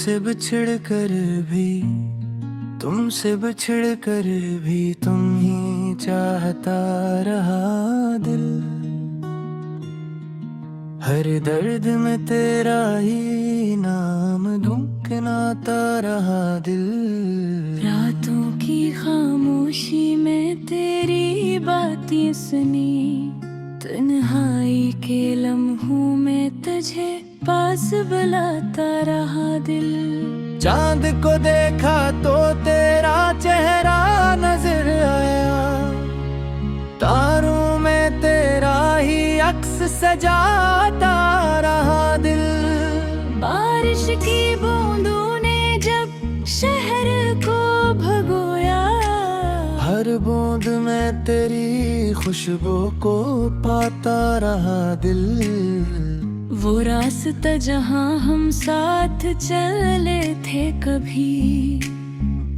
तुमसे बिछड़ कर भी, तुमसे बिछड़ कर भी तुम ही चाहता रहा दिल। हर दर्द में तेरा ही नाम गुनगुनाता रहा दिल। रातों की खामोशी में तेरी बातें सुनी, तन्हाई के लम्हों में तुझे पास बुलाता रहा दिल। चांद को देखा तो तेरा चेहरा नजर आया, तारों में तेरा ही अक्स सजाता रहा दिल। बारिश की बूंदों ने जब शहर को भगोया, हर बूंद में तेरी खुशबू को पाता रहा दिल। वो रास्ता जहाँ हम साथ चले थे कभी,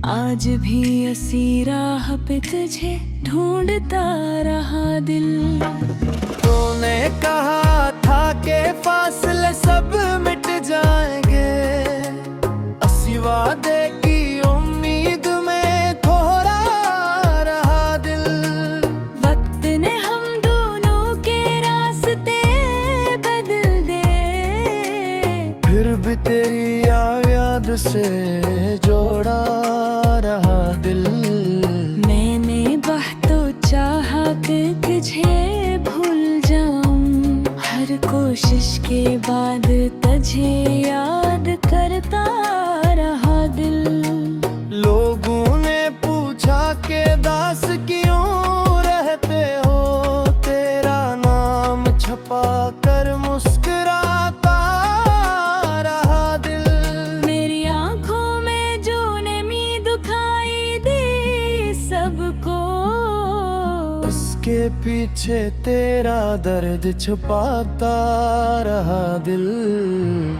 आज भी इसी राह पे तुझे ढूंढता रहा दिल। तूने कहा था कि फासले सब मिट जाएंगे, अस्सी वादे की उम्मीद में थोड़ा रहा दिल। वक्त ने हम दोनों के रास्ते बदल दे, फिर भी तेरी याद से जोड़ा रहा दिल। मैंने बहुत चाहा कि तुझे भूल जाऊं, हर कोशिश के बाद तुझे याद करता रहा दिल। लोगों ने पूछा कि दास क्यों रहते हो, तेरा नाम छपा कर मुस्कुराता रहा दिल। मेरी आंखों में जो नमी दिखाई दी सबको, उसके पीछे तेरा दर्द छुपाता रहा दिल।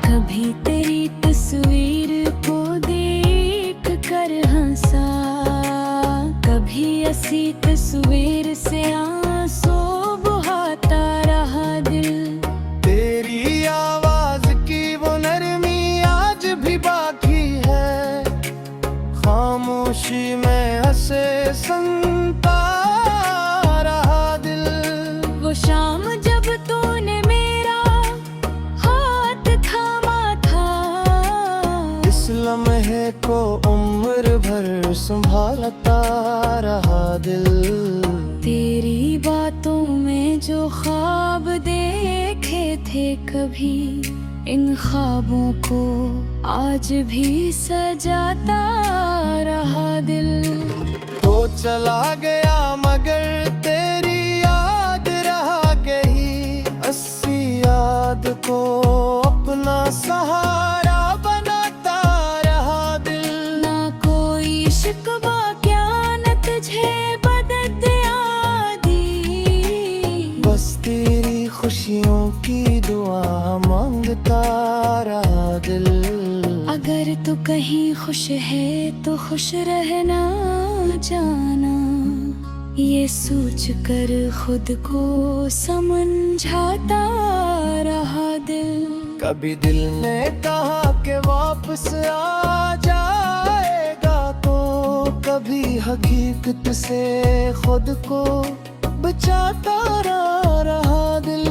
कभी तेरी तस्वीर को देख कर हंसा, कभी ऐसी तस्वीर से आंसू बहाता रहा दिल। तेरी आवाज की वो नरमी आज भी बाकी है, खामोशी में हंसे सुनता रहा दिल। वो शाम जब तूने मेरा हाथ थामा था, इस लम्हे को उम्र भर संभालता रहा दिल। तेरी बातों में जो ख्वाब देखे थे कभी, इन ख्वाबों को आज भी सजाता रहा दिल। तो चला गया मगर तेरी याद रहा गई, अस्सी याद को अपना सहारा बनाता रहा दिल। ना कोई शिकवा क्या न तुझे बदत आदी, बस तेरी खुशियों की दुआ मांगता रहा दिल। अगर तू कहीं खुश है तो खुश रहना जाना, ये सोच कर खुद को समझाता रहा दिल। कभी दिल ने कहा कि वापस आ जाएगा, तो कभी हकीकत से खुद को बचाता रहा दिल।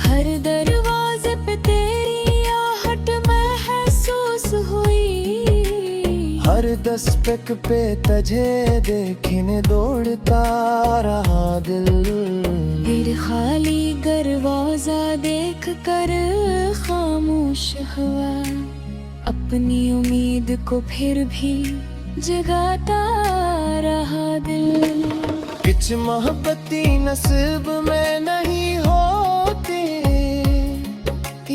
हर दरवाजे पे तेरी आहट महसूस हुई, हर दस्तक पे तुझे देखने दौड़ता रहा दिल। फिर खाली दरवाजा देख कर खामोश हुआ, अपनी उम्मीद को फिर भी जगाता रहा दिल। कुछ मोहब्बती नसीब में नहीं होती,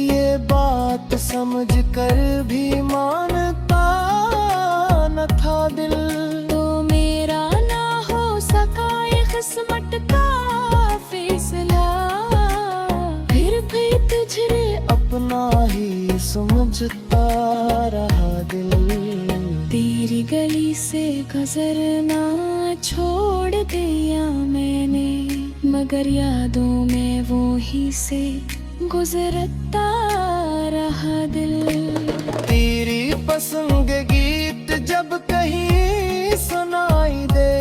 ये बात समझ कर भी मानता न था दिल। तो मेरा ना हो सका ये किस्मत का फैसला, फिर भी तुझे अपना ही समझता रहा दिल। तेरी गली से गुजरना छोड़ दिया मैंने, मगर यादों में वो ही से गुजरता रहा दिल। तेरी पसंद गीत जब कहीं सुनाई दे,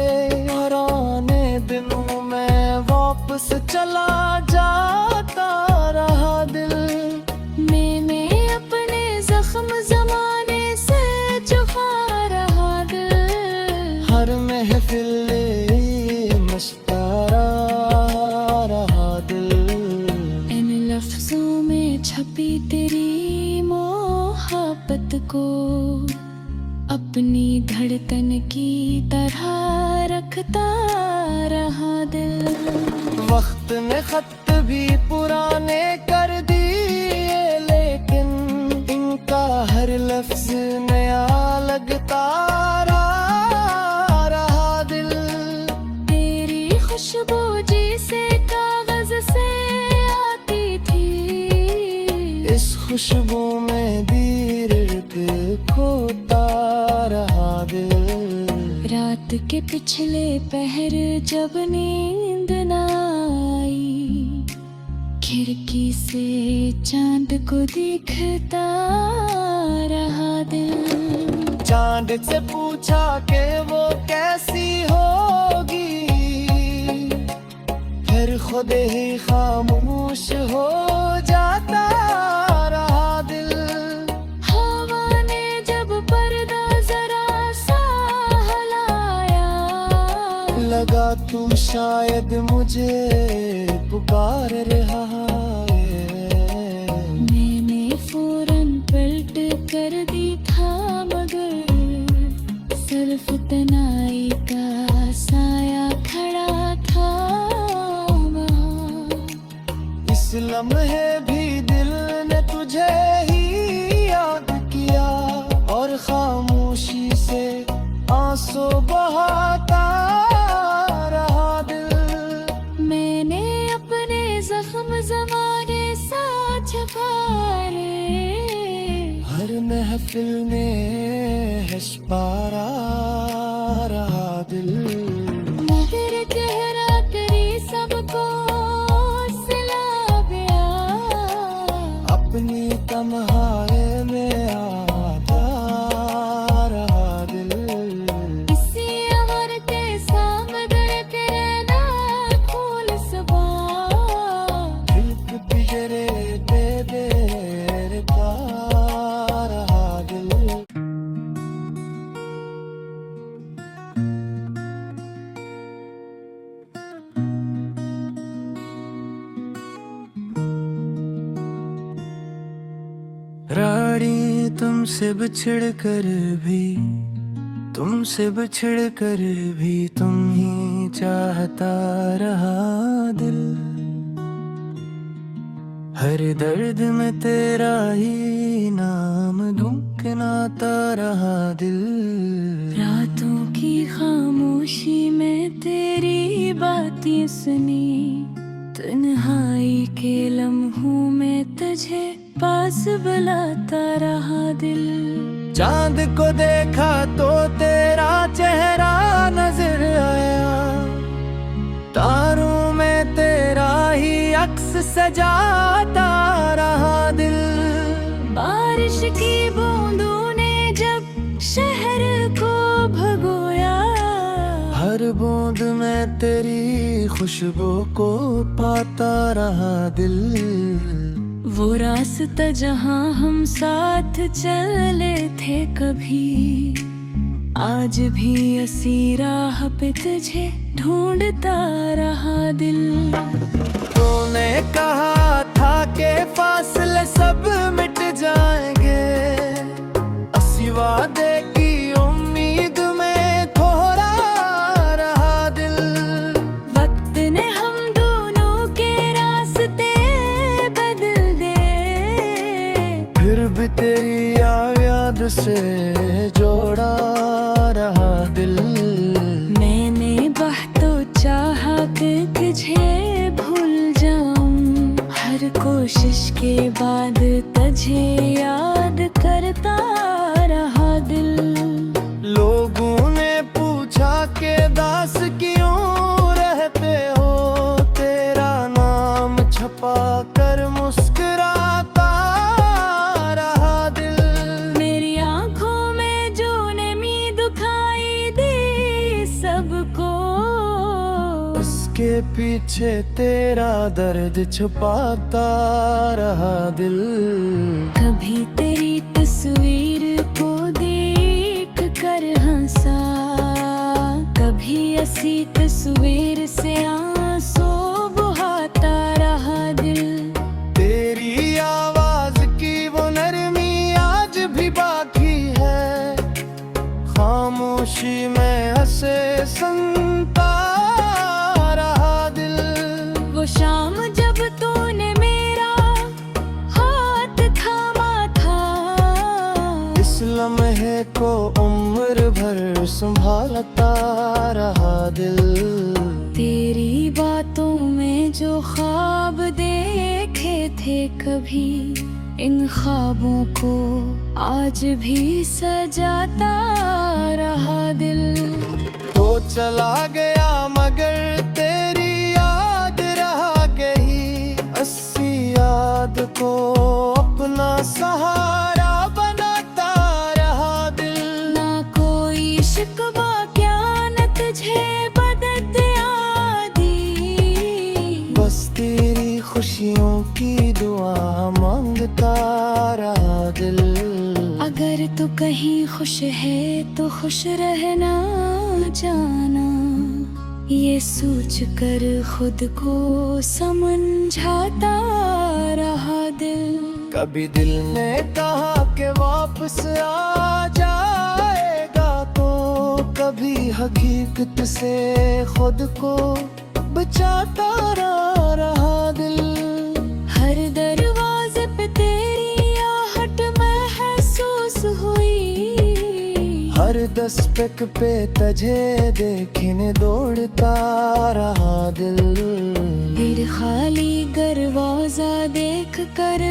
पुराने दिनों में वापस चला जाता रहा दिल। मैंने अपने जख्म जमाने से छुपा रहा दिल, हर महफिल मस्तारा रहा दिल। इन लफ्जों में छपी तेरी मोहब्बत को अपनी धड़कन की तरह रखता रहा दिल। वक्त ने खत भी पुराने कर दिए, लेकिन इनका हर लफ्ज नया लगता रहा दिल। तेरी खुशबू जैसे कागज से आती थी, इस खुशबू में दीर्घ खोता रहा दिल। रात के पिछले पहर जब नींद न आई, खिड़की से चांद को दिखता रहा दिल। चांद से पूछा कि वो कैसी होगी, फिर खुद ही खामोश हो जाता रहा दिल। हवा ने जब पर्दा जरा सा हिलाया, लगा तू शायद मुझे पुकार रहा है। मैंने फौरन पलट कर दी था, मगर सिर्फ तनाई का साया खड़ा था वहाँ। इस लम्हे भी दिल ने तुझे ही याद किया, और खामोशी से आंसू बहाता रहा दिल। मैंने अपने जख्म जमाने सा छुपाए, हर महफिल में हंसपारा रहा दिल। मगर चेहरा करी सबको सिला गया, अपनी तन्हाई में आता रहा दिल। इसी अमर के सामने तेरे ना खोल सबा, दिल पे पिघरे दे देर का रहा दिल। रानी तुमसे बिछड़ कर भी, तुमसे बिछड़ कर भी तुम ही चाहता रहा दिल। हर दर्द में तेरा ही नाम गुनगुनाता रहा दिल। रातों की खामोशी में तेरी बातें सुनी, तन्हाई के लम्हों में तुझे पास बुलाता रहा दिल। चांद को देखा तो तेरा चेहरा नजर आया, तारों में तेरा ही अक्स सजाता रहा दिल। बारिश की बूंदों ने जब शहर को भगोया, हर बूंद में तेरी खुशबू को पाता रहा दिल। वो रास्ता जहाँ हम साथ चले थे कभी, आज भी इसी राह पे तुझे ढूंढता रहा दिल। तूने कहा था कि फासले सब मिट जाएंगे, असी वादे की उम्मीद में थोड़ा रहा दिल। वक्त ने हम दोनों के रास्ते बदल दे, फिर भी तेरी याद से जोड़ा रहा दिल। मैंने बहुत चाहा कि तुझे भूल जाऊं, हर कोशिश के बाद तुझे याद करता रहा दिल। लोगों ने पूछा कि दास क्यों रहते हो, तेरा नाम छपा कर मुस्कुराता रहा दिल। मेरी आंखों जिसके पीछे तेरा दर्द छुपाता रहा दिल। कभी तेरी तस्वीर को देख कर हंसा, कभी ऐसी तस्वीर से आंसू बहाता रहा दिल। तेरी आवाज की वो नरमी आज भी बाकी है, खामोशी में हंसे सुनता रहा दिल। वो शाम जब तूने मेरा हाथ थामा था, इस लम्हे को उम्र भर संभालता रहा दिल। तेरी बातों में जो ख्वाब देखे थे कभी, इन ख्वाबों को आज भी सजाता रहा दिल। तो चला गया मगर तेरी याद रहा गई, अस्सी याद को अपना सहारा बनाता रहा दिल। ना कोई शिकवा क्या न तुझे बदत आदी, बस तेरी खुशियों की दुआ मांगता रहा दिल। अगर तू कहीं खुश है तो खुश रहना जाना, ये सोच कर खुद को समझाता रहा दिल। कभी दिल ने कहा कि वापस आ जाएगा, तो कभी हकीकत से खुद को बचाता रहा दिल। हर दरवाजे पे तेरी आहट महसूस हुई, हर दस्तक पे तुझे देखने दौड़ता रहा दिल। फिर खाली दरवाजा देख कर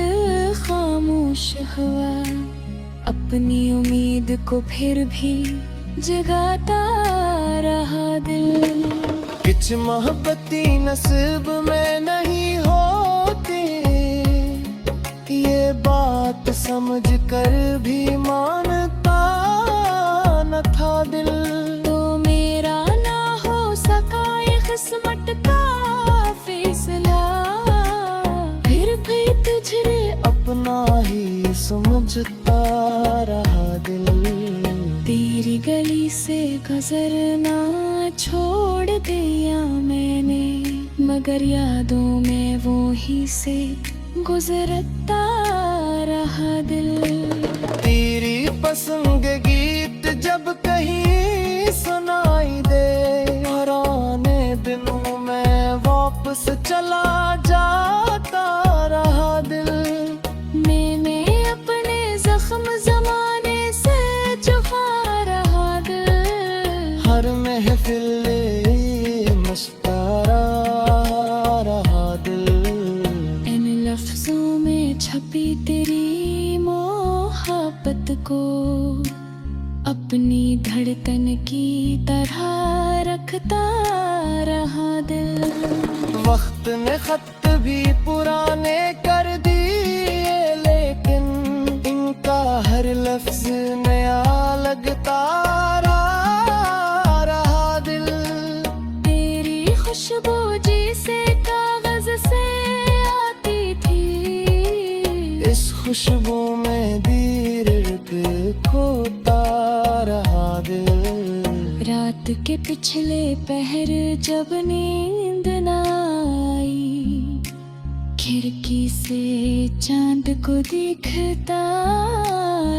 खामोश हुआ, अपनी उम्मीद को फिर भी जगाता रहा दिल। कुछ मोहब्बती नसीब में नहीं होती, ये बात समझ कर भी मानता न था दिल। तो मेरा ना हो सका ये किस्मत का फैसला, फिर भी तुझे अपना ही समझता रहा दिल। तेरी गली से गुजरना छोड़ दिया मैंने, मगर यादों में वो ही से गुजरता रहा दिल। तेरी पसंद के गीत जब कहीं सुनाई दे, पुराने दिनों में वापस चला जाता रहा दिल। मैंने अपने जख्म जमाने से छुपा रहा दिल, हर महफिल मुस्कुरा रहा दिल। इन लफ्जों में छपी तेरी मोहब्बत को अपनी धड़कन की तरह रखता रहा दिल। वक्त ने खत भी पुराने कर दिए, लेकिन इनका हर लफ्ज नया लगता रहा दिल। तेरी खुशबू जैसे कागज से आती थी, इस खुशबू में दीर्घ खोता रहा दिल। रात के पिछले पहर जब नींद न आई, खिड़की से चांद को दिखता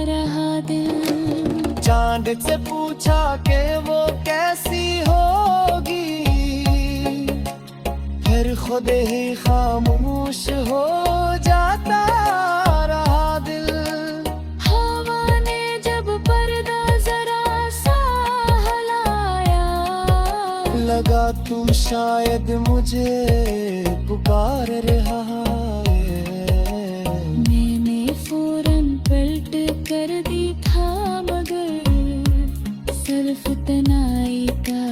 रहा दिल। चांद से पूछा कि वो कैसी होगी, फिर खुद ही खामोश हो जाता रहा दिल। हवा ने जब पर्दा जरा सा हिलाया, लगा तू शायद मुझे पुकार रहा है। मैंने फौरन पलट कर दी था, मगर सिर्फ तनाई का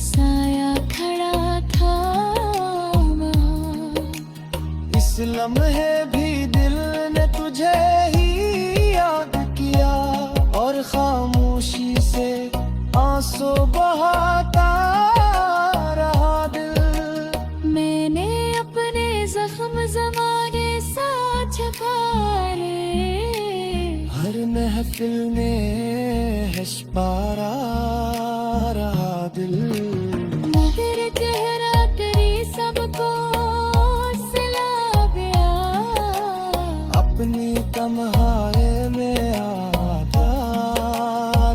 साया खड़ा था वहाँ। इस लम्हे भी दिल ने तुझे ही याद किया, और खामोशी से आंसू बहाता रहा दिल। महफिल में हंसपारा रहा दिल। तेरे चेहरा तेरी सबको सिला गया, अपनी तन्हाई में आता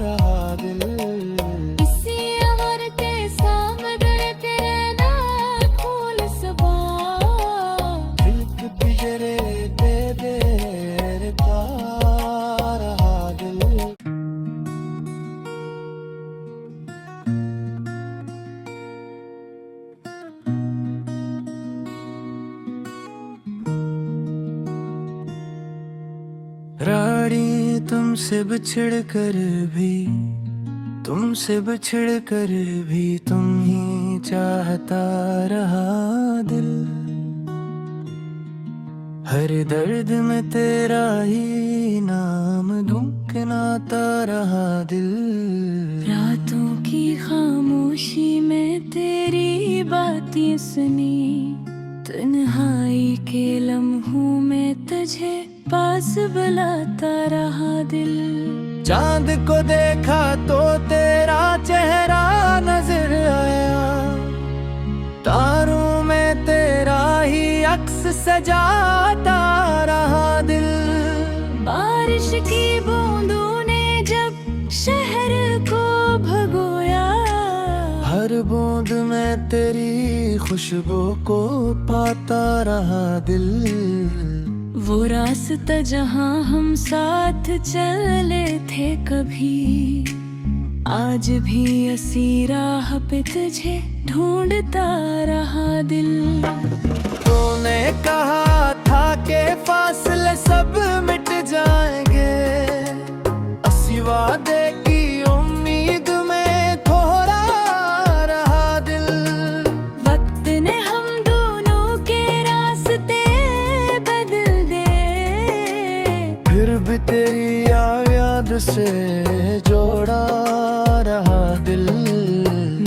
रहा दिल। किसी और के सामने तेरे ना खोल सबा, दिल के पिंजरे दे देता रहा दिल। रानी तुमसे बिछड़ कर भी, तुमसे बिछड़ कर भी तुम ही चाहता रहा दिल। हर दर्द में तेरा ही नाम गुनगुनाता रहा दिल। रातों की खामोशी में तेरी बातें सुनी, तन्हाई के लम्हों में तुझे पास बुलाता रहा दिल। चांद को देखा तो तेरा चेहरा नजर आया, तारों में तेरा ही अक्स सजाता रहा दिल। बारिश की बूंदों ने जब शहर को भगोया, हर बूंद में तेरी खुशबू को पाता रहा दिल। वो रास्ता जहाँ हम साथ चले थे कभी, आज भी इसी राह पे तुझे ढूंढता रहा दिल। तूने कहा था कि फासले सब मिट जाएंगे, इसी वादे की उम्मीद में थोड़ा रहा दिल। वक्त ने हम दोनों के रास्ते बदल दे, फिर भी तेरी याद से जोड़ा रहा दिल।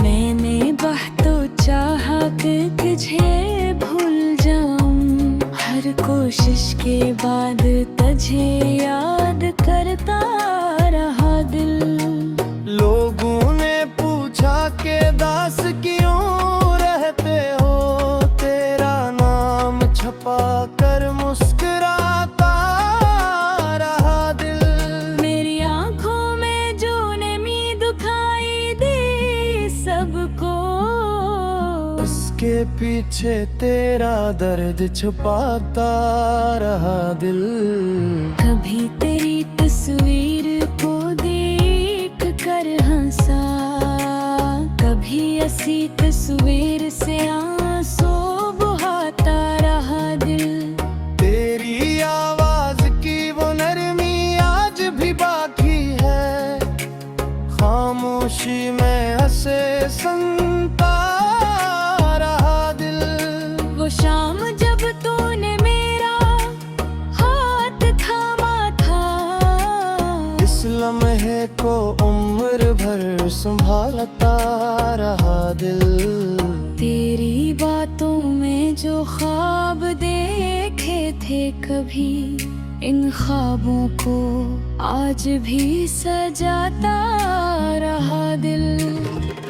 मैंने बहुत चाहा कि तुझे भूल जाऊं, हर कोशिश के बाद तुझे याद करता रहा दिल। लोगों ने पूछा कि दास क्यों रहते हो, तेरा नाम छपा कर मुस्कुराता रहा दिल। मेरी आंखों में जो नमी दिखाई दी सबको, उसके पीछे तेरा दर्द छुपाता रहा दिल। कभी तेरी तस्वीर को देख कर हंसा, कभी ऐसी तस्वीर से आंसू बहाता रहा दिल। तेरी आवाज की वो नरमी आज भी बाकी है, खामोशी में हंसे सुनता रहा दिल। वो शाम जब तूने मेरा हाथ थामा था, इस लम्हे को उम्र भर संभालता रहा दिल। तेरी बातों में जो ख्वाब देखे थे कभी, इन ख्वाबों को आज भी सजाता रहा दिल।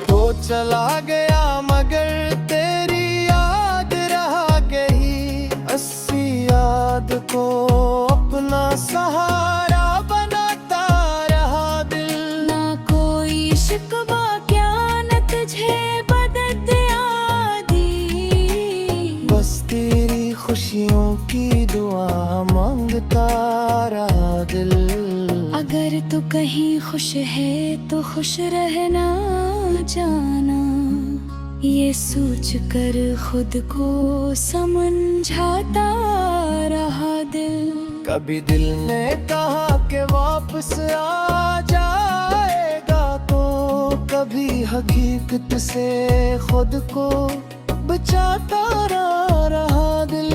तो चला गया मगर तेरी याद रहा गई, अस्सी याद को अपना सहारा बनाता रहा दिल। ना कोई शिकवा क्या न तुझे बदत आदी, बस तेरी खुशियों की दुआ मांगता रहा दिल। अगर तू कहीं खुश है तो खुश रहना जाना, ये सोच कर खुद को समझाता रहा दिल। कभी दिल ने कहा कि वापस आ जाएगा, तो कभी हकीकत से खुद को बचाता रहा दिल।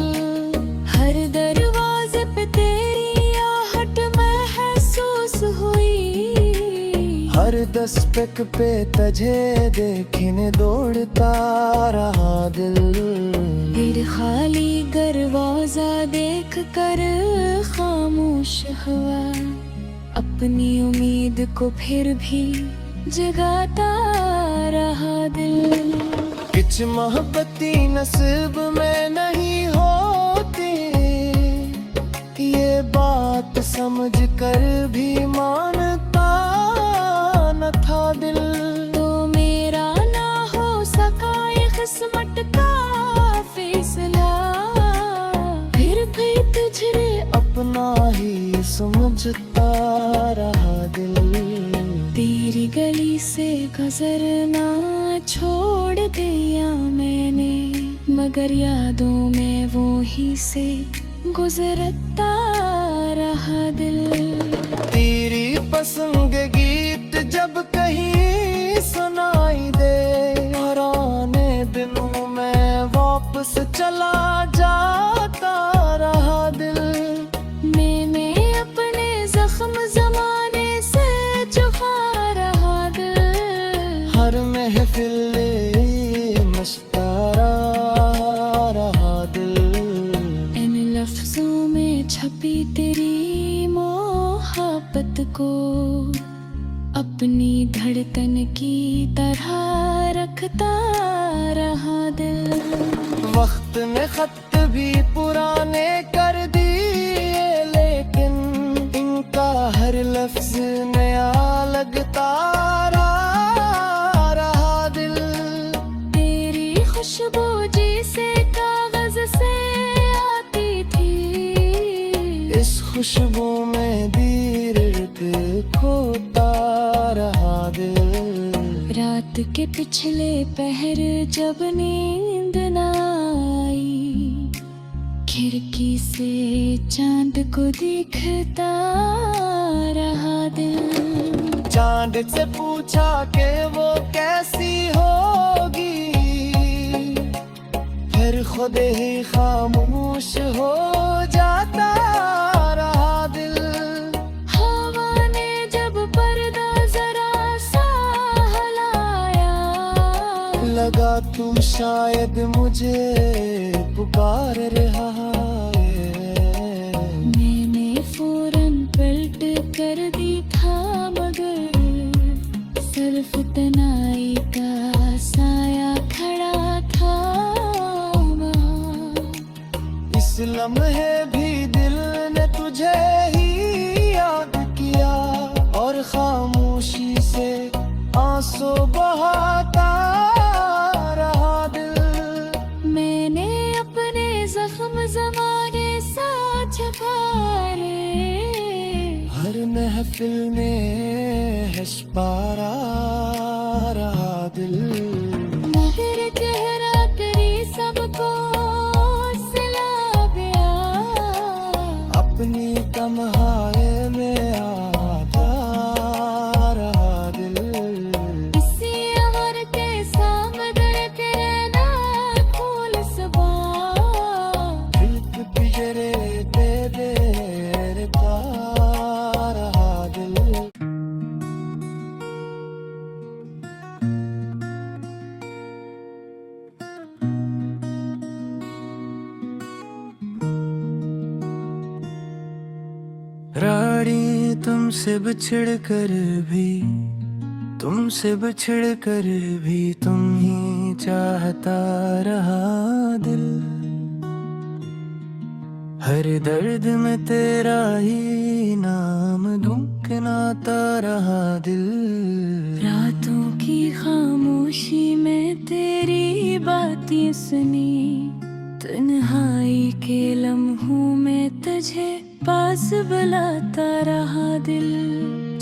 हर दरवाजे पे तेरी आहट महसूस हुई, हर दस्तक पे तुझे देखने दौड़ता रहा दिल। फिर खाली दरवाजा देख कर खामोश हुआ, अपनी उम्मीद को फिर भी जगाता रहा दिल। कुछ मोहब्बती नसीब में नहीं होती, ये बात समझ कर भी मानता न था दिल। तो मेरा ना हो सका ये किस्मत का फैसला, फिर भी तुझे अपना ही समझता रहा दिल। तेरी गली से गुजरना छोड़ दिया मैंने, मगर यादों में वो ही से गुजरता रहा दिल। तेरी पसंद के गीत जब कहीं सुनाई दे, पुराने दिनों में वापस चला जाता रहा दिल। मैंने अपने जख्म जमाने से छुपा रहा दिल। हर महफिल मस्तारा रहा दिल। इन लफ्जों में छपी तेरी मोहब्बत को अपनी धड़कन की तरह रखता रहा दिल। वक्त ने खत भी पुराने कर दिए, लेकिन इनका हर लफ्ज नया लगता रहा दिल। तेरी खुशबू जैसे कागज से आती थी, इस खुशबू में दीर्घ खोता रहा दिल। रात के पिछले पहर जब नींद न आई, खिड़की से चांद को दिखता रहा दिल। चांद से पूछा कि वो कैसी होगी, फिर खुद ही खामोश हो जाता रहा दिल। हवा ने जब पर्दा जरा सा हिलाया, लगा तू शायद मुझे पुकार रहा है। मैंने फौरन पलट कर दी था, मगर सिर्फ तनाई का साया खड़ा था वहाँ। इस लम्हे भी दिल ने तुझे ही याद किया, और खामोशी से आंसू बहाता रहा दिल। मैंने अपने जख्म जमाने सा छुपाए, हर महफिल में हंसपारा रहा दिल। मगर चेहरा तेरी सबको सिला गया, अपनी तन्हाई में आता रहा दिल। इसी अमर के सामने तेरे ना फूल सुबह, दिल के पिंजरे दे देता रहा दिल। रानी तुमसे बिछड़ कर भी, तुमसे बिछड़ कर भी तुम ही चाहता रहा दिल। हर दर्द में तेरा ही नाम गुनगुनाता रहा दिल। रातों की खामोशी में तेरी बातें सुनी, तन्हाई के लम्हों में तुझे पास बुलाता रहा दिल।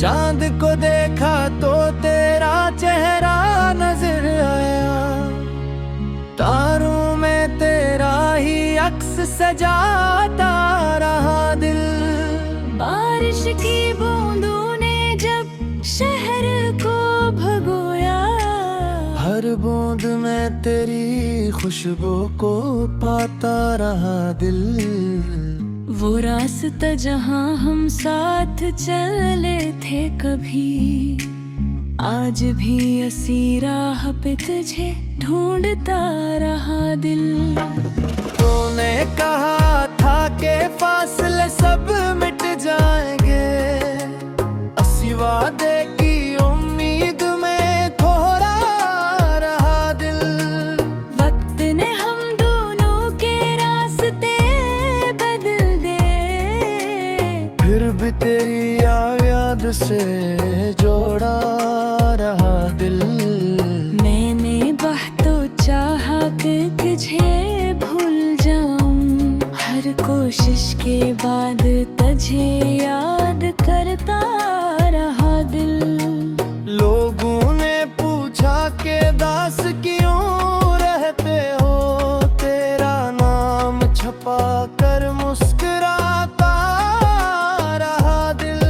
चांद को देखा तो तेरा चेहरा नजर आया, तारों में तेरा ही अक्स सजाता रहा दिल। बारिश की बूंदों ने जब शहर को भगोया, हर बूंद में तेरी खुशबू को पाता रहा दिल। वो रास्ता जहाँ हम साथ चले थे कभी, आज भी इसी राह पे तुझे ढूंढता रहा दिल। तूने कहा था कि फासले सब मिट जाएंगे, वादे की उम्मीद में खोरा रहा दिल। वक्त ने हम दोनों के रास्ते बदल दे, फिर भी तेरी याद से जोड़ा रहा दिल। मैंने बहुत चाहा कि तुझे भूल जाऊं, हर कोशिश के बाद तुझे याद करता रहा दिल। लोगों ने पूछा के दास क्यों रहते हो, तेरा नाम छपा कर मुस्कुराता रहा दिल।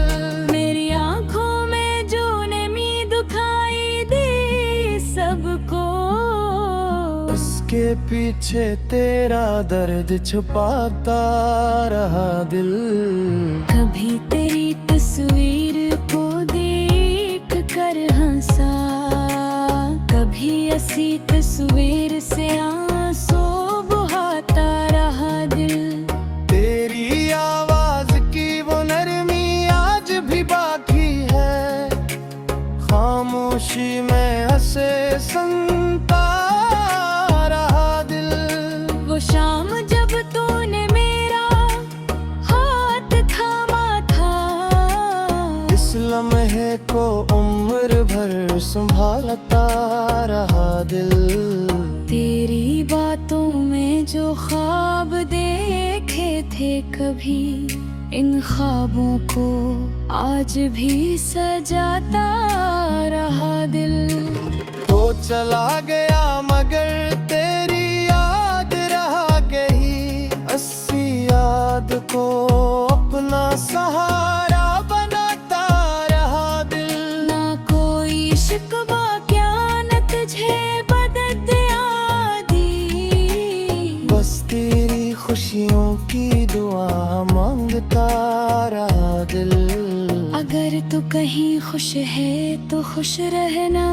मेरी आंखों में जो नमी दिखाई दी सबको, उसके पीछे तेरा दर्द छुपाता रहा दिल। कभी तेरी तस्वीर को देख कर हंसा, कभी ऐसी तस्वीर से आंसू बहाता रहा दिल। तेरी आवाज की वो नरमी आज भी बाकी है, खामोशी में हंसे सुनता रहा दिल। वो शाम जब तूने मेरा हाथ थामा था, इस लम्हे को उम्र भर संभालता रहा दिल। तेरी बातों में जो ख्वाब देखे थे कभी, इन ख्वाबों को आज भी सजाता रहा दिल। तो चला गया मगर तेरी याद रह गई, अस्सी याद को अपना सहारा बनाता रहा दिल। ना कोई शिकवा क्या न तुझे बदद आदी, बस तेरी खुशियों की दुआ मांगता रहा दिल। अगर तू कहीं खुश है तो खुश रहना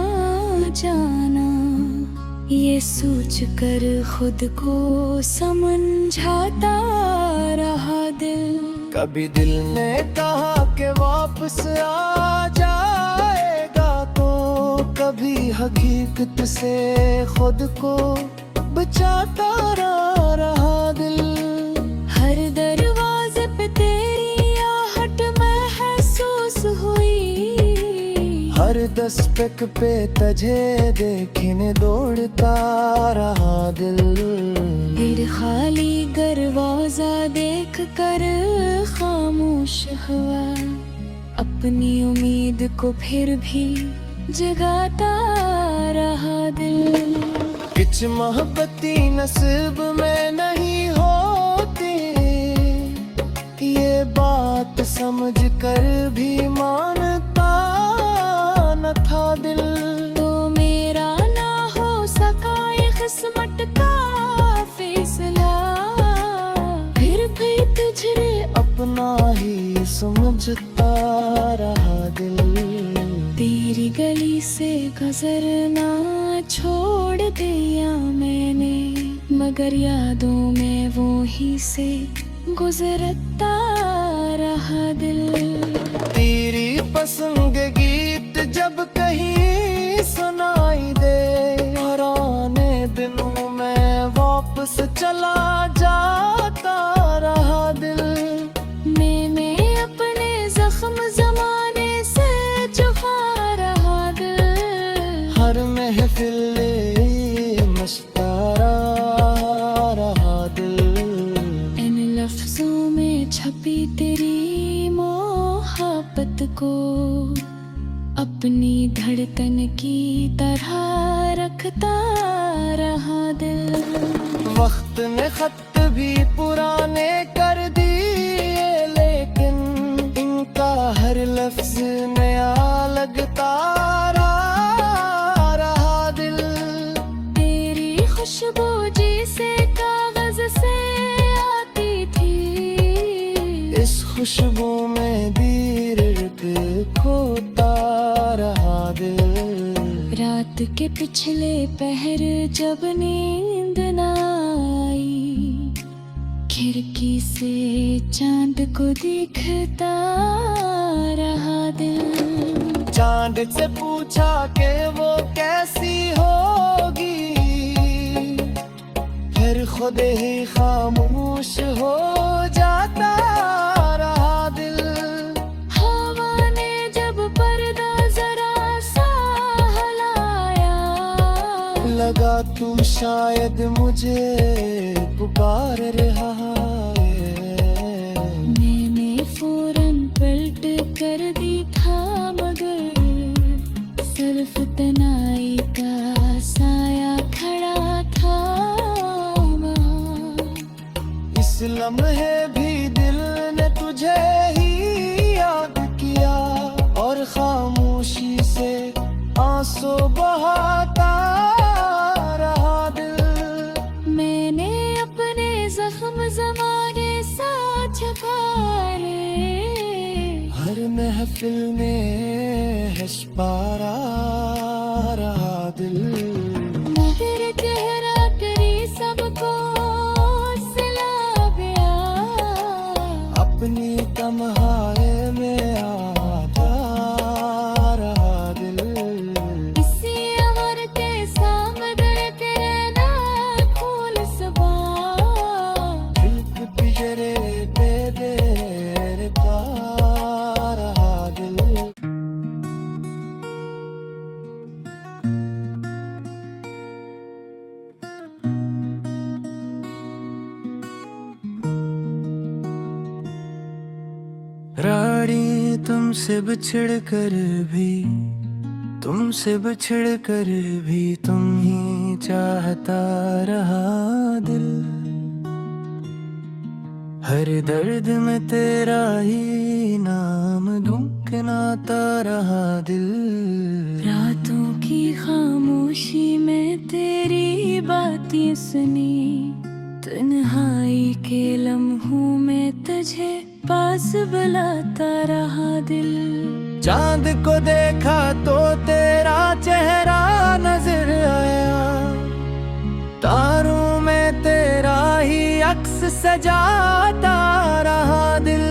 जाना, ये सोच कर खुद को समझाता रहा दिल। कभी दिल ने कहा कि वापस आ जाएगा, तो कभी हकीकत से खुद को बचाता रहा दिल। हर दरवाजे पे तेरी आहट महसूस हुई, हर दस्तक पे तुझे देखने दौड़ता रहा दिल। फिर खाली दरवाजा देख कर खामोश हुआ, अपनी उम्मीद को फिर भी जगाता रहा दिल। कुछ मोहब्बती नसीब में नहीं होती, ये बात समझ कर भी मानता न था दिल। तो मेरा ना हो सका ये किस्मत का फैसला, फिर भी तुझे अपना ही समझता रहा दिल। तेरी गली से गुजरना छोड़ दिया मैंने, मगर यादों में वो ही से गुजरता रहा दिल। तेरी पसंद के गीत जब कहीं सुनाई दे, पुराने दिनों में वापस चला जाता रहा दिल। मैंने अपने जख्म जमाने से छुपा रहा दिल, हर महफिल मस्तारा रहा दिल। इन लफ्जों में छपी तेरी मोहब्बत को अपनी धड़कन की तरह रखता रहा दिल। वक्त ने खत भी पुराने कर दिए, लेकिन इनका हर लफ्ज नया लगता रहा दिल। तेरी खुशबू जैसे कागज से आती थी, इस खुशबू में भी रिश्क खोता रहा दिल। रात के पिछले पहर जब नींद न आई, खिड़की से चांद को दिखता रहा दिल। चांद से पूछा कि वो कैसी होगी, फिर खुद ही खामोश हो जाता रहा दिल। हवा ने जब पर्दा जरा सा हलाया, लगा तू शायद मुझे पुकार रहा है। मैंने फौरन पलट कर दी था, मगर सिर्फ तनाई का साया खड़ा था वहाँ। इस लम्हे भी दिल ने तुझे ही याद किया, और खामोशी से आंसू बहाता रहा दिल। मैंने अपने जख्म ज़माने सा छुपाए, हर महफिल में हंसपारा रहा दिल। मगर चेहरा तेरी सबको सिला गया, अपनी तन्हाई में आता रहा दिल। इसी अमर के सामने तेरे ना फूल सबा, दिल के पिंजरे पे देर का रहा दिल। रानी तुमसे बिछड़ कर भी, तुमसे बिछड़ कर भी तुम ही चाहता रहा दिल। हर दर्द में तेरा ही नाम गुनगुनाता रहा दिल। रातों की खामोशी में तेरी बातें सुनी, तन्हाई के लम्हों में तुझे पास बुलाता रहा दिल। चांद को देखा तो तेरा चेहरा नजर आया, तारों में तेरा ही अक्स सजाता रहा दिल।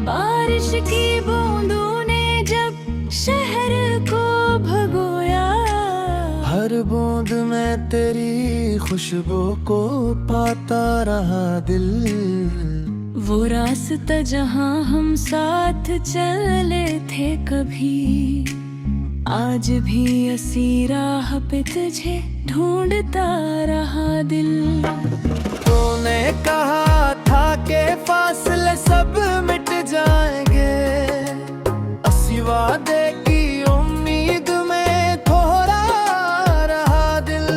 बारिश की बूंदों ने जब शहर को भगोया, हर बूंद में तेरी खुशबू को पाता रहा दिल। वो रास्ता जहाँ हम साथ चले थे कभी, आज भी इसी राह पे तुझे ढूंढता रहा दिल। तूने कहा था कि फासले सब मिट जाएंगे, असी वादे की उम्मीद में थोड़ा रहा दिल।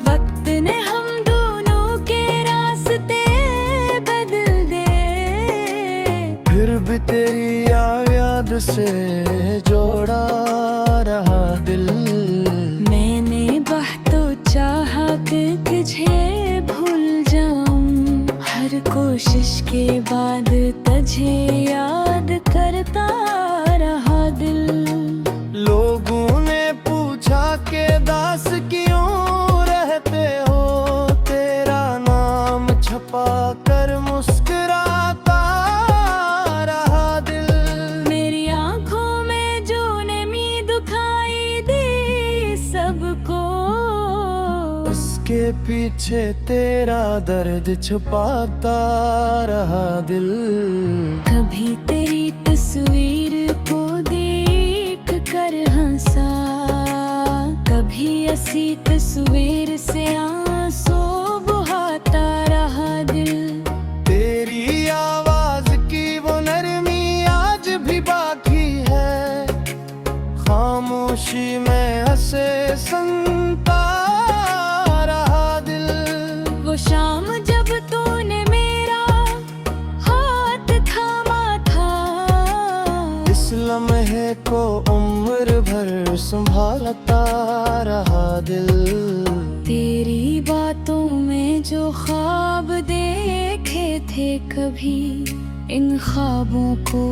वक्त ने हम दोनों के रास्ते बदल दे, फिर भी तेरी याद से जोड़ा रहा दिल। मैंने बातों चाहा कि तुझे भूल जाऊं, हर कोशिश के बाद तुझे याद करता रहा दिल। लोगों ने पूछा कि दास क्यों रहते हो, तेरा नाम छपा कर मुस्कुराता रहा दिल। मेरी आंखों में जो नमी दुखाई दी सबको, उसके पीछे तेरा दर्द छुपाता रहा दिल। कभी तेरी तस्वीर को देख कर हंसा, कभी ऐसी तस्वीर से आंसू बहाता रहा दिल। तेरी आवाज की वो नरमी आज भी बाकी है, खामोशी में हंसे सुनता रहा दिल। वो शाम जब तूने मेरा हाथ थामा था, इस लम्हे को उम्र भर संभालता रहा दिल। तेरी बातों में जो ख्वाब देखे थे कभी, इन ख्वाबों को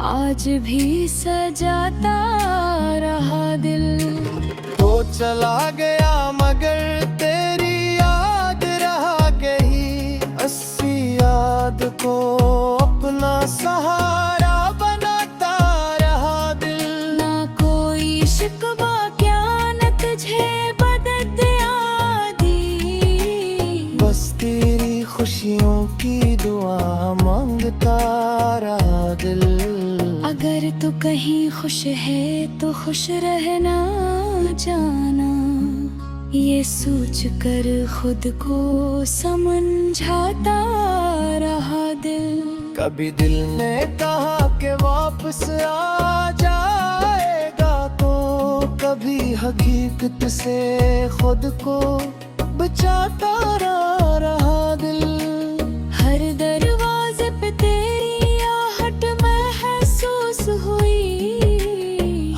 आज भी सजाता रहा दिल। तो चला गया मगर तेरी याद रहा गई, अस्सी याद को अपना सहारा बनाता रहा दिल। ना तो कहीं खुश है तो खुश रहना जाना, ये सोच कर खुद को समझाता रहा दिल। कभी दिल ने कहा कि वापस आ जाएगा, तो कभी हकीकत से खुद को बचाता रहा दिल। हर दरवाजे पे तेरी आहट महसूस हुई,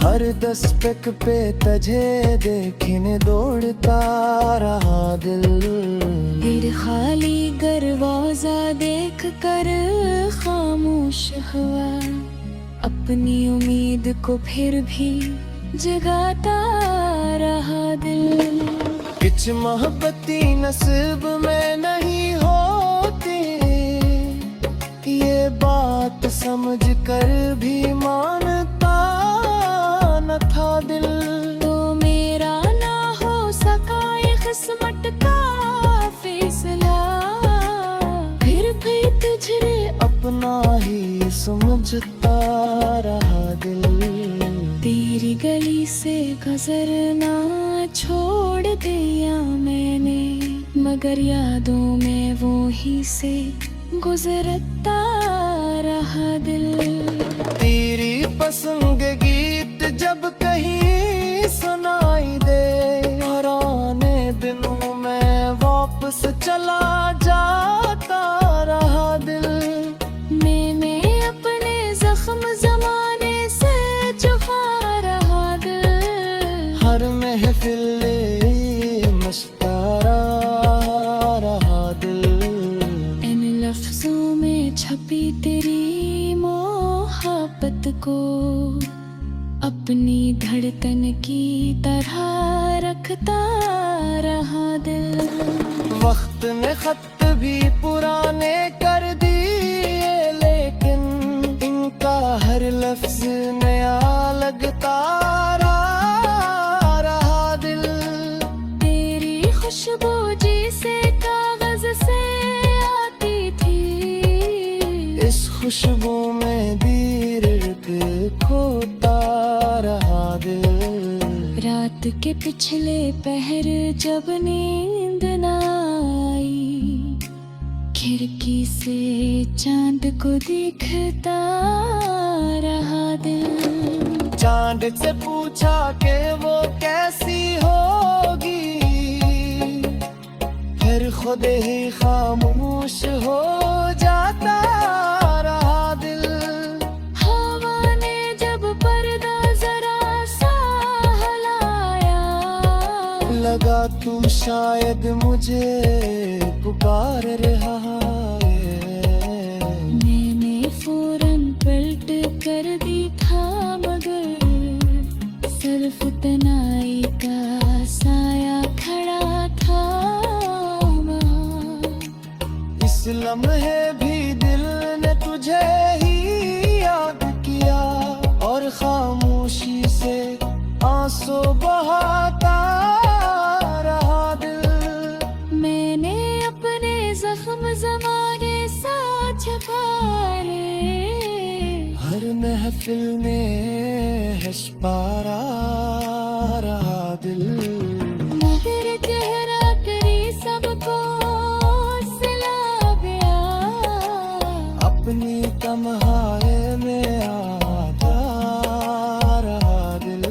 हर दस्तक पे तुझे देखने दौड़ता रहा दिल। फिर खाली दरवाजा देख कर खामोश हुआ, अपनी उम्मीद को फिर भी जगाता रहा दिल। कुछ मोहब्बती नसीब में नहीं होती, ये बात समझ कर भी मानता न था दिल। तो मेरा ना हो सका ये किस्मत का फैसला, फिर भी तुझे अपना ही समझता रहा दिल। तेरी गली से गुजरना छोड़ दिया मैंने, मगर यादों में वो ही से गुजरता रहा दिल। तेरी पसंद के गीत जब कहीं सुनाई दे, पुराने दिनों में वापस चला जाता रहा दिल। मैंने अपने जख्म जमाने से छुपा रहा दिल, हर महफिल मस्तारा रहा दिल। इन लफ्जों में छपी तेरी मोहब्बत को अपनी धड़कन की तरह रखता रहा दिल। वक्त ने खत भी पुराने कर दिए, लेकिन इनका हर लफ्ज नया लगता रहा दिल। तेरी खुशबू जिसे कागज से आती थी, इस खुशबू में दीर्घ खोता रहा दिल। रात के पिछले पहर जब नींद न आई, खिड़की से चांद को दिखता रहा दिल। चांद से पूछा कि वो कैसी होगी, फिर खुद ही खामोश हो जाता रहा दिल। हवा ने जब पर्दा जरा सा हिलाया, लगा तू शायद मुझे पुकार रहा है। मैंने फौरन पलट कर दी था, मगर सिर्फ तनाई का साया खड़ा था वहाँ। इस लम्हे भी दिल ने तुझे ही याद किया, और खामोशी से आंसू बहाता रहा दिल। मैंने अपने जख्म जमाने सा छुपाए, हर महफिल में हंसपारा रहा दिल। मगर चेहरा तेरी सबको सिला गया, अपनी तन्हाई में आता रहा दिल।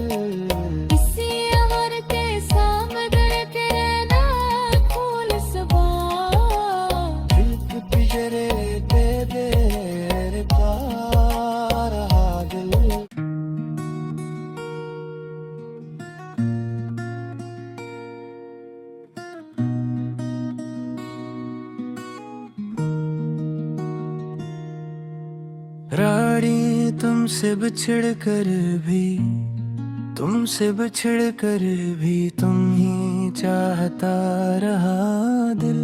इसी अमर के सामने तेरे ना खोल सबा, दिल के पिंजरे दे देता रहा दिल। रानी तुमसे बिछड़ कर भी, तुमसे बिछड़ कर भी तुम ही चाहता रहा दिल।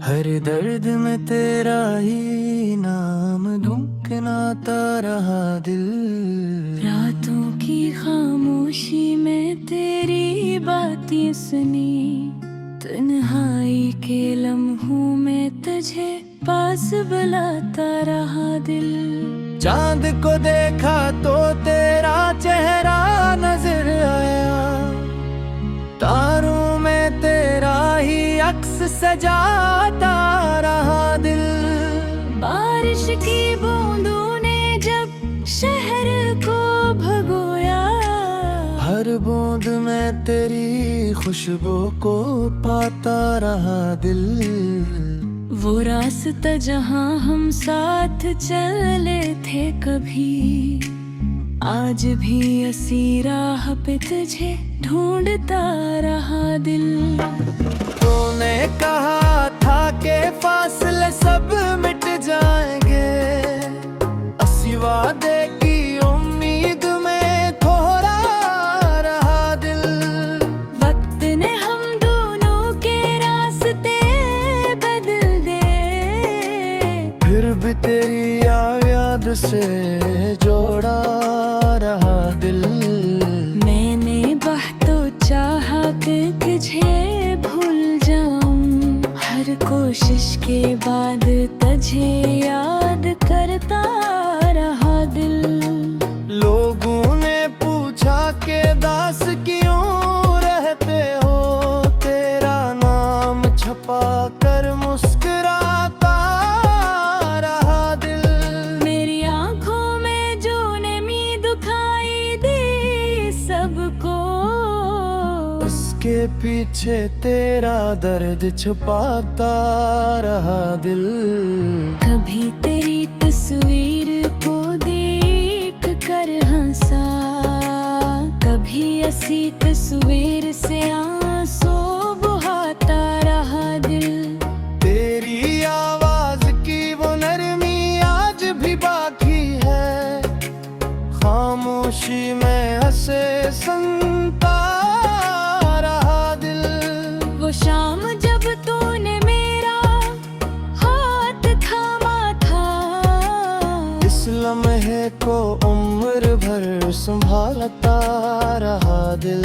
हर दर्द में तेरा ही नाम गुनगुनाता रहा दिल। रातों की खामोशी में तेरी बातें सुनी, तन्हाई के लम्हों में तुझे पास बुलाता रहा दिल। चांद को देखा तो तेरा चेहरा नजर आया, तारों में तेरा ही अक्स सजाता रहा दिल। बारिश की बूंदों ने जब शहर को भगोया, हर बूंद में तेरी खुशबू को पाता रहा दिल। वो रास्ता जहाँ हम साथ चले थे कभी, आज भी असी राह पे तुझे ढूंढता रहा दिल। तूने कहा था कि फासले सब मिट जाएंगे, असी वादे की उम्मीद में थोड़ा रहा दिल। वक्त ने हम दोनों के रास्ते बदल दे, फिर भी तेरी याद से जोड़ा रहा दिल। मैंने बहुत चाहा कि तुझे भूल जाऊं, हर कोशिश के बाद तुझे याद करता रहा दिल। लोगों ने पूछा कि दास क्यों रहते हो, तेरा नाम छपा कर मुस्कुराता रहा दिल। मेरी आंखों में जो नमी दिखाई दी सबको, उसके पीछे तेरा दर्द छुपाता रहा दिल। कभी तेरी तस्वीर को देख कर हंसा, कभी ऐसी तस्वीर से आंसू बहाता रहा दिल। तेरी आवाज की वो नरमी आज भी बाकी है, खामोशी में हंसे सुनता रहा दिल। वो शाम जब तूने मेरा हाथ थामा था, इस लम्हे को उम्र भर संभालता रहा दिल।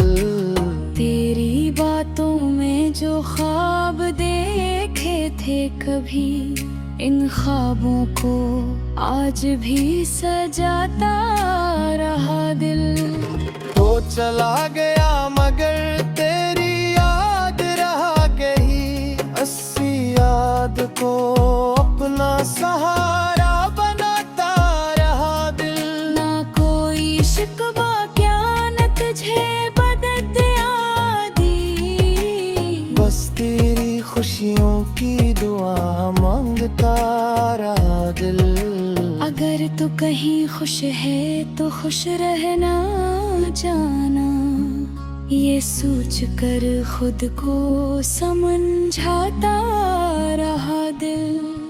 तेरी बातों में जो ख्वाब देखे थे कभी, इन ख्वाबों को आज भी सजाता रहा दिल। तो चला गया मगर तेरी याद रहा गई, अस्सी याद को अपना सहारा बनाता रहा दिल। ना कोई शिकवा क्या न तुझे बदद आदी, बस तेरी खुशियों की दुआ मांगता रहा दिल। अगर तू कहीं खुश है तो खुश रहना जाना, ये सोच कर खुद को समझाता रहा दिल।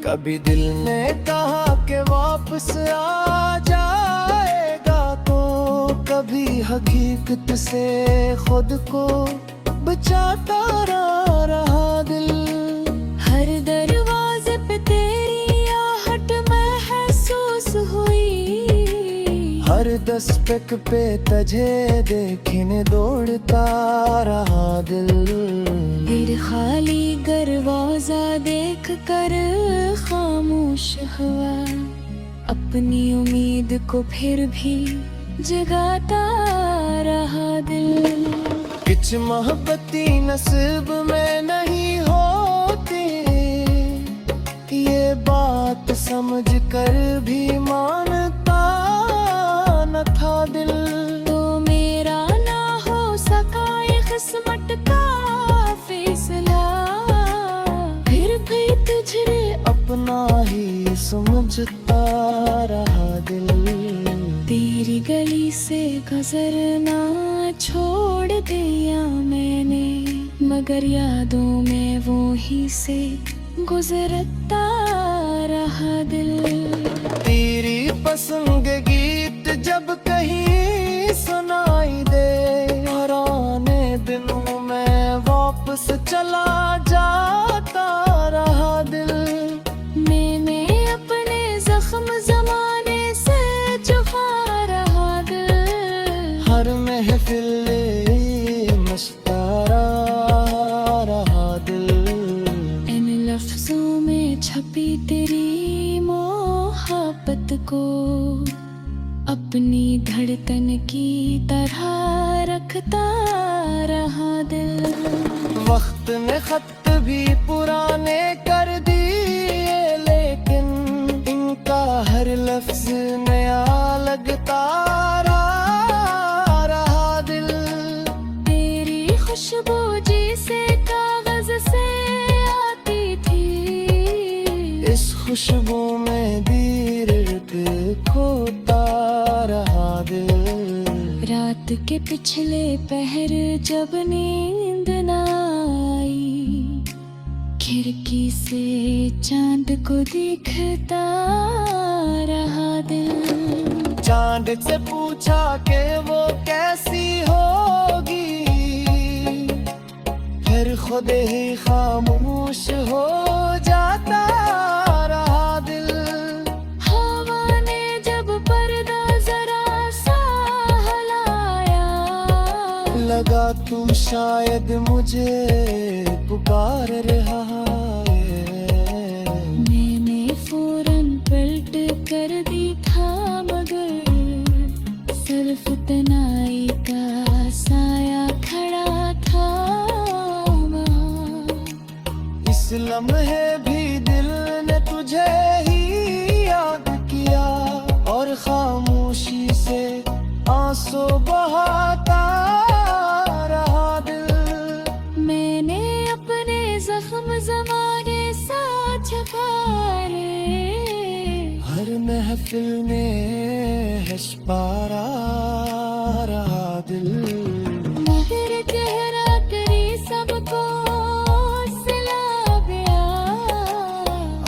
कभी दिल ने कहा कि वापस आ जाएगा, तो कभी हकीकत से खुद को बचाता रहा दिल। हर दरवाजे पे तेरी आहट महसूस हुई, हर दस्तक पे तुझे देखने दौड़ता रहा दिल। फिर खाली दरवाजा देख कर खामोश हुआ, अपनी उम्मीद को फिर भी जगाता रहा दिल। कुछ मोहब्बती नसीब में नहीं होती, ये बात समझ कर भी मानता न था दिल। तो मेरा ना हो सका ये किस्मत का फैसला, फिर भी तुझे अपना ही समझता रहा दिल। तेरी गली से गुजरना छोड़ दिया मैंने, मगर यादों में वो ही से गुजरता रहा दिल। तेरी पसंद के गीत जब कहीं सुनाई दे, पुराने दिनों में वापस चला जाता रहा दिल। मैंने अपने जख्म जमाने से छुपा रहा दिल, हर महफिल मस्तारा रहा दिल। इन लफ्जों में छपी तेरी मोहब्बत को अपनी धड़कन की तरह रखता रहा दिल। वक्त ने खत भी पुराने कर दिए, लेकिन इनका हर लफ्ज नया लगता रहा दिल। तेरी खुशबू जैसे कागज से आती थी, इस खुशबू में दीर्घ खोता रहा दिल। रात के पिछले पहर जब नींद न आई, खिड़की से चांद को दिखता रहा दिल। चांद से पूछा कि वो कैसी होगी, फिर खुद ही खामोश हो जाता रहा दिल। हवा ने जब पर्दा जरा सा हलाया, लगा तू शायद मुझे पुकार रहा है। मैंने फौरन पलट कर दी था, मगर सिर्फ तनाई का साया खड़ा था वहाँ। इस लम्हे भी दिल ने तुझे ही याद किया, और खामोशी से आंसू बहाता रहा दिल। मैंने अपने जख्म ज़माने सा छुपाए, हर महफिल में हंसपारा रहा दिल। मगर चेहरा करी सबको सिला गया,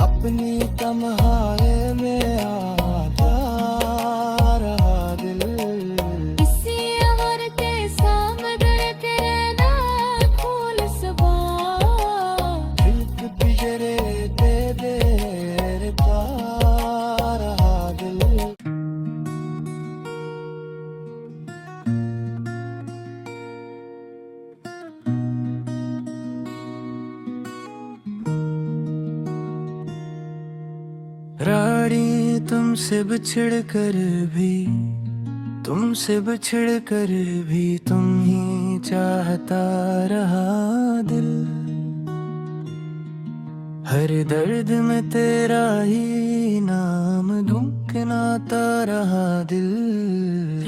अपनी तन्हाई में आता रहा दिल। इसी अमर के सामने तेरा फूल सुबह दिल के पिंजरे दे देता रहा दिल। रानी तुमसे बिछड़ कर भी, तुमसे बिछड़ कर भी तुम ही चाहता रहा दिल। हर दर्द में तेरा ही नाम गुनगुनाता रहा दिल।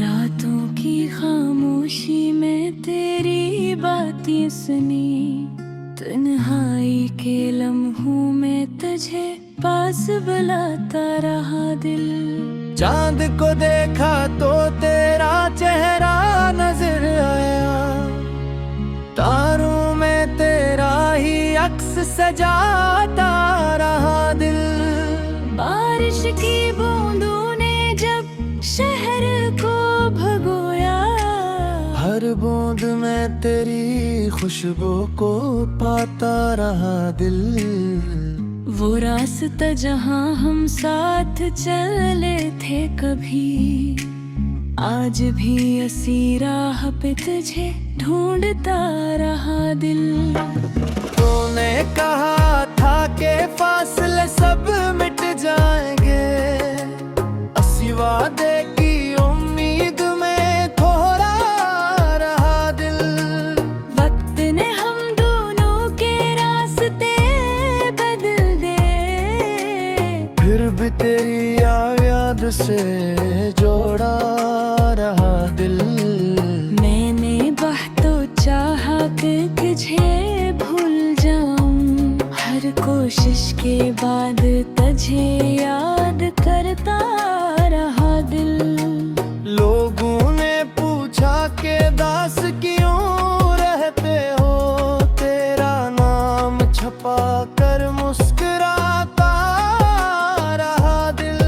रातों की खामोशी में तेरी बातें सुनी, तन्हाई के लम्हों में तुझे पास बुलाता रहा दिल। चांद को देखा तो तेरा चेहरा नजर आया, तारों में तेरा ही अक्स सजाता रहा दिल। बारिश की बूंदों ने जब शहर को भगोया, हर बूंद में तेरी खुशबू को पाता रहा दिल। वो रास्ता जहाँ हम साथ चले थे कभी, आज भी इसी राह पे तुझे ढूंढता रहा दिल। तूने कहा था कि फासले सब मिट जाएंगे, इसी वादे की उम्मीद में थोड़ा रहा दिल। वक्त ने हम दोनों के रास्ते बदल दे, फिर भी तेरी याद से जोड़ा रहा दिल। मैंने बहुत चाहा कि तुझे भूल जाऊं, हर कोशिश के बाद तुझे याद करता रहा दिल। लोगों ने पूछा कि दास क्यों रहते हो, तेरा नाम छपा कर मुस्कुराता रहा दिल।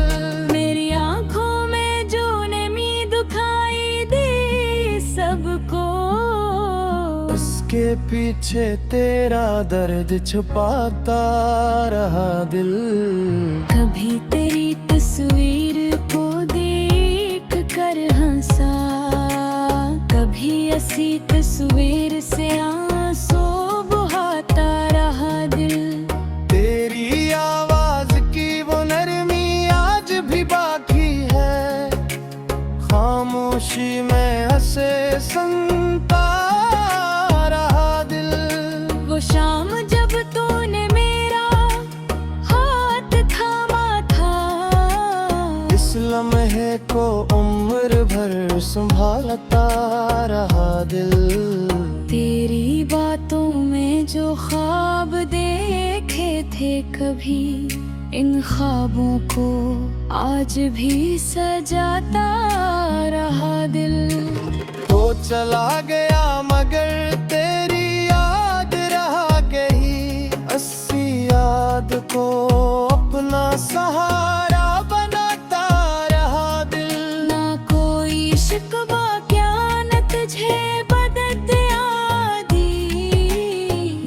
मेरी आंखों में जो नमी दिखाई दी सबको, उसके पीछे तेरा दर्द छुपाता रहा दिल। कभी तेरी तस्वीर को देख कर हंसा, कभी ऐसी तस्वीर से आंसू बहाता रहा दिल। तेरी आवाज की वो नरमी आज भी बाकी से सुनता रहा दिल। वो शाम जब तूने मेरा हाथ थामा था, इस लम्हे को उम्र भर संभालता रहा दिल। तेरी बातों में जो ख्वाब देखे थे कभी, इन ख्वाबों को आज भी सजाता रहा दिल। तो चला गया मगर तेरी याद रहा गई, अस्सी याद को अपना सहारा बनाता रहा दिल। ना कोई शिकवा क्या न तुझे बदत आदी,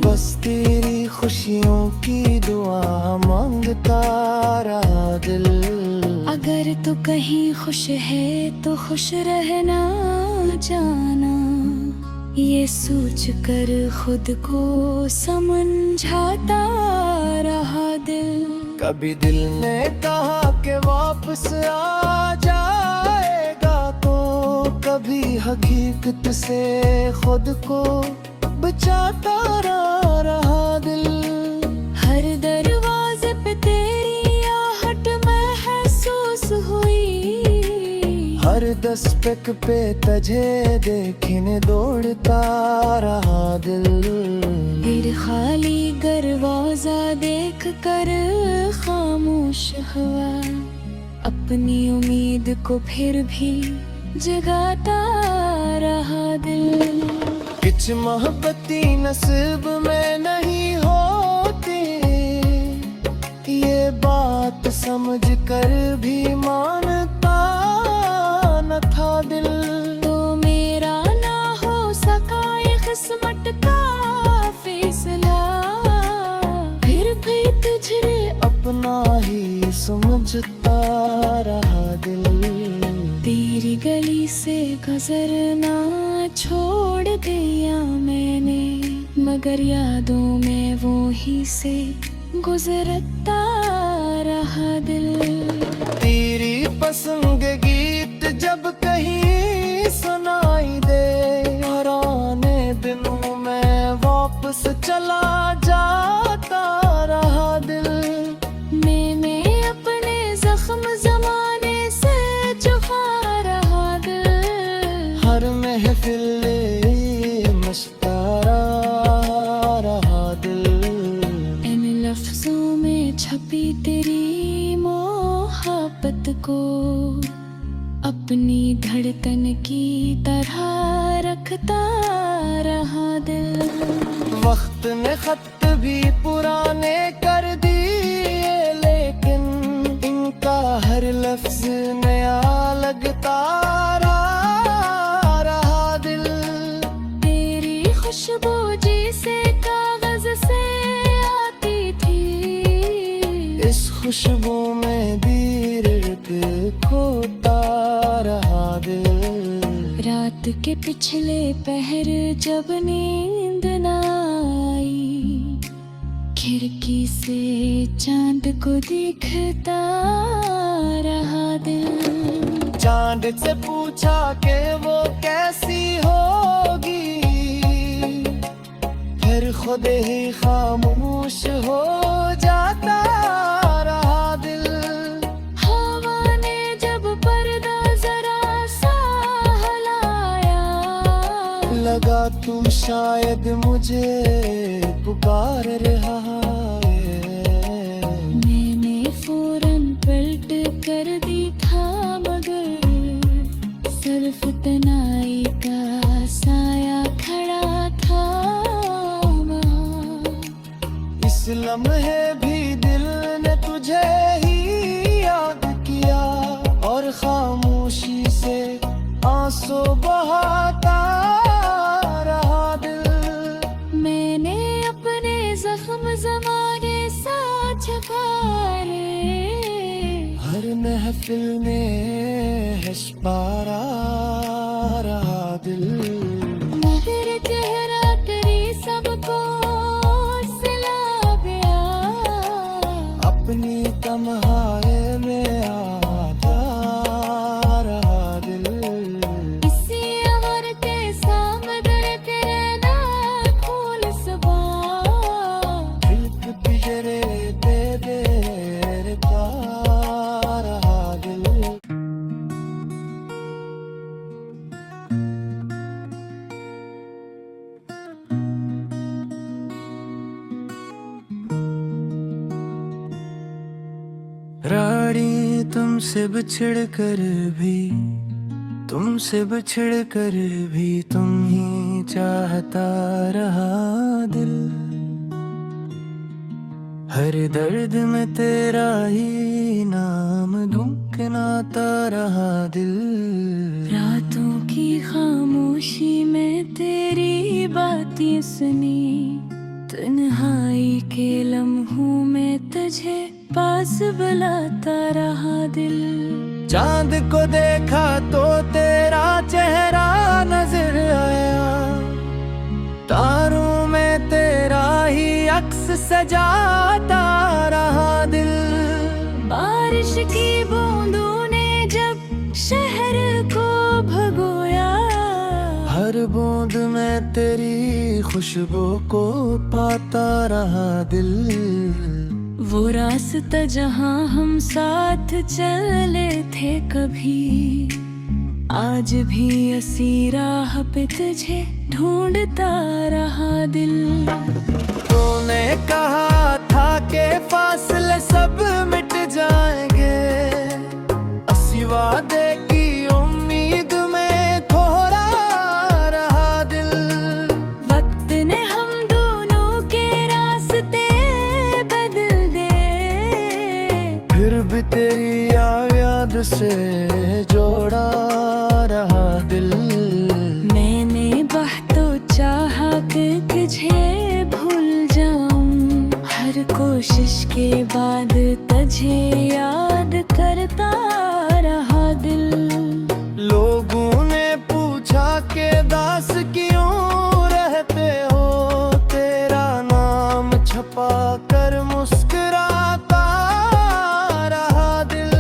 बस तेरी खुशियों की दुआ मांगता रहा दिल। अगर तू कहीं खुश है तो खुश रहना जाना, ये सोच कर खुद को समझाता रहा दिल। कभी दिल ने कहा कि वापस आ जाएगा, तो कभी हकीकत से खुद को बचाता रहा दिल। हर दरवाजे पे तेरी आहट महसूस हुई, हर दस्तक पे तुझे देखने दौड़ता रहा दिल। फिर खाली दरवाजा देख कर खामोश हुआ, अपनी उम्मीद को फिर भी जगाता रहा दिल। कुछ मोहब्बती नसीब में नहीं होती, ये बात समझ कर भी मानता न था दिल। तो मेरा ना हो सका ये किस्मत का फैसला, फिर भी तुझे अपना ही समझता रहा दिल। तेरी गली से गुजरना छोड़ दिया मैंने, मगर यादों में वो ही से गुजरता रहा दिल। तेरी पसंद गीत जब कहीं सुनाई दे, पुराने दिनों में वापस चला जाता रहा दिल। मैंने अपने जख्म जमाने से छुपा रहा दिल, हर महफिल मस्तारा रहा दिल। इन लफ्जों में छपी तेरी मोहब्बत को अपनी धड़कन की तरह रखता रहा दिल। वक्त ने खत भी पुराने कर दिए, लेकिन इनका हर लफ्ज नया लगता रहा दिल। तेरी खुशबू जैसे कागज से आती थी, इस खुशबू में दीर्घ खोता रहा दिल। रात के पिछले पहर जब नींद न आई, खिड़की से चांद को दिखता रहा दिल। चांद से पूछा कि वो कैसी होगी, फिर खुद ही खामोश हो जाता रहा दिल। हवा ने जब पर्दा जरा सा हिलाया, लगा तू शायद मुझे पुकार रहा है। मैंने फौरन पलट कर दी था, मगर सिर्फ तनाई का साया खड़ा था वहाँ। इस लम्हे भी दिल ने तुझे ही याद किया, और खामोशी से आंसू बहाता रहा दिल। मैंने अपने जख्म जमाने सा छुपाए, हर महफिल में हंसपारा रहा दिल। मगर चेहरा तेरी सबको सिला गया, अपनी तन्हाई में आता रहा दिल। इसी तुमसे बिछड़ कर भी, तुमसे बिछड़ कर भी तुम ही चाहता रहा दिल। हर दर्द में तेरा ही नाम धुनकनाता रहा दिल। रातों की खामोशी में तेरी बातें सुनी, तन्हाई के लम्हों में तुझे पास बुलाता रहा दिल। चांद को देखा तो तेरा चेहरा नजर आया, तारों में तेरा ही अक्स सजाता रहा दिल। बारिश की बूंदों ने जब शहर को भगोया, हर बूंद में तेरी खुशबू को पाता रहा दिल। वो रास्ता जहाँ हम साथ चले थे कभी, आज भी इसी राह पे तुझे ढूंढता रहा दिल। तूने कहा था कि फासले सब मिट जाएंगे, अस्सी वादे की उम्मीद में थोड़ा रहा दिल। वक्त ने हम दोनों के रास्ते बदल दे, फिर भी तेरी याद से जोड़ा रहा दिल। मैंने बहुत चाहा कि तुझे भूल जाऊं, हर कोशिश के बाद तुझे याद करता रहा दिल। लोगों ने पूछा कि दास क्यों रहते हो, तेरा नाम छपा कर मुस्कुराता रहा दिल।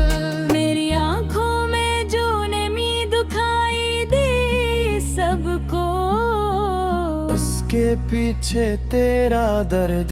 मेरी आंखों में जो नमी दिखाई दी सबको, उसके पीछे तेरा दर्द